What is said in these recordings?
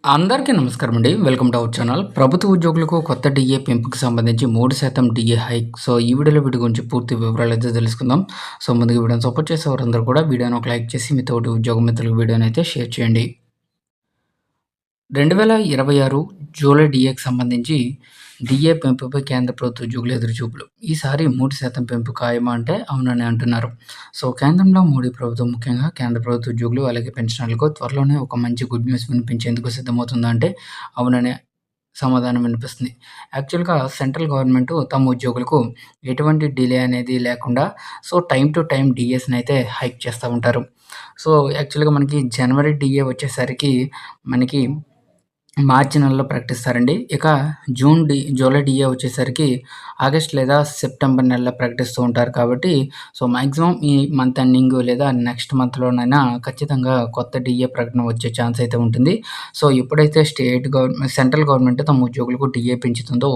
అందరికీ నమస్కారం అండి. Welcome to our channel. ప్రభుత్వ ఉద్యోగులకు కొత్త డీఏ పెంపుకి సంబంధించి 3% డీఏ హైక్. సో, ఈ వీడియోలో వీటి గురించి పూర్తి వివరాలైతే తెలుసుకుందాం. సో, ముందుగా వీడియోని సపోర్ట్ చేసేవారందరూ కూడా వీడియోని ఒక లైక్ చేసి మీ తోటి ఉద్యోగ మిత్రులకు వీడియోని అయితే షేర్ చేయండి. 2026 జూలై డీఏకి సంబంధించి డీఏ పెంపుపై కేంద్ర ప్రభుత్వ ఉద్యోగులు ఎదురుచూపులు. ఈసారి 3% పెంపు ఖాయమా అంటే అవునని అంటున్నారు. సో, కేంద్రంలో మోడీ ప్రభుత్వం ముఖ్యంగా కేంద్ర ప్రభుత్వ ఉద్యోగులు అలాగే పెన్షనర్లకు త్వరలోనే ఒక మంచి గుడ్ న్యూస్ వినిపించేందుకు సిద్ధమవుతుందా అంటే అవుననే సమాధానం వినిపిస్తుంది. యాక్చువల్‌గా సెంట్రల్ గవర్నమెంట్ తమ ఉద్యోగులకు ఎటువంటి డిలే అనేది లేకుండా టైమ్ టు టైమ్ డీఏస్‌నైతే హైక్ చేస్తా ఉంటారు. సో, యాక్చువల్‌గా మనకి జనవరి డీఏ వచ్చేసరికి మనకి మార్చి నెలలో ప్రకటిస్తారండి. ఇక జూలై డీఏ వచ్చేసరికి ఆగస్ట్ లేదా సెప్టెంబర్ నెలలో ప్రకటిస్తూ ఉంటారు కాబట్టి, మాక్సిమం ఈ మంత్ ఎండింగ్ లేదా నెక్స్ట్ మంత్‌లోనైనా ఖచ్చితంగా కొత్త డీఏ ప్రకటన వచ్చే ఛాన్స్ అయితే ఉంటుంది. ఎప్పుడైతే సెంట్రల్ గవర్నమెంట్ తమ ఉద్యోగులకు డీఏ పెంచుతుందో,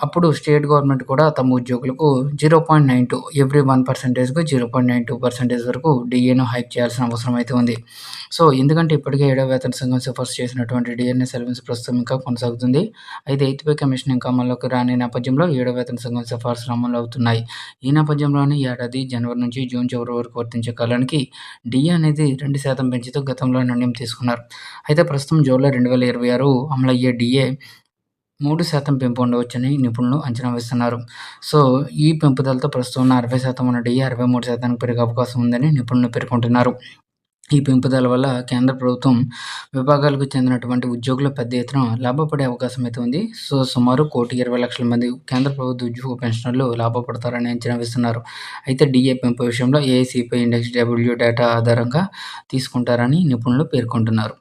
అప్పుడు స్టేట్ గవర్నమెంట్ కూడా తమ ఉద్యోగులకు 0.92 ఎవ్రీ 1%కు 0.92% వరకు డీఏను హైక్ చేయాల్సిన అవసరం అయితే ఉంది. ఎందుకంటే ఇప్పటికే ఏడవ వేతన సంఘం సిఫార్సు చేసినటువంటి డీఎన్ఎస్ అలవెన్స్ ప్రస్తుతం ఇంకా కొనసాగుతుంది. అయితే 8థ్ పే కమిషన్ ఇంకా అమల్లోకి రాని నేపథ్యంలో ఏడవ వేతన సంఘం సిఫార్సులు అమలు అవుతున్నాయి. ఈ నేపథ్యంలోనే ఈ ఏడాది జనవరి నుంచి జూన్ చివరి వరకు వర్తించే కాలానికి డీఏ అనేది 2% పెంచుతూ గతంలో నిర్ణయం తీసుకున్నారు. అయితే ప్రస్తుతం జూలై 2026 అమలయ్యే డీఏ 3% పెంపు ఉండవచ్చని నిపుణులు అంచనా వేస్తున్నారు. ఈ పెంపుదలతో ప్రస్తుతం ఉన్న 60% ఉన్న డీఏ 63%కి పెరిగే అవకాశం ఉందని నిపుణులు పేర్కొంటున్నారు. ఈ పెంపుదల వల్ల కేంద్ర ప్రభుత్వం విభాగాలకు చెందినటువంటి ఉద్యోగులు పెద్ద ఎత్తున లాభపడే అవకాశం అయితే ఉంది. సుమారు 1,20,00,000 మంది కేంద్ర ప్రభుత్వ ఉద్యోగ పెన్షనర్లు లాభపడతారని అంచనా వేస్తున్నారు. అయితే డీఏ పెంపు విషయంలో ఏఐసీపీ ఇండెక్స్ డబ్ల్యూ డేటా ఆధారంగా తీసుకుంటారని నిపుణులు పేర్కొంటున్నారు.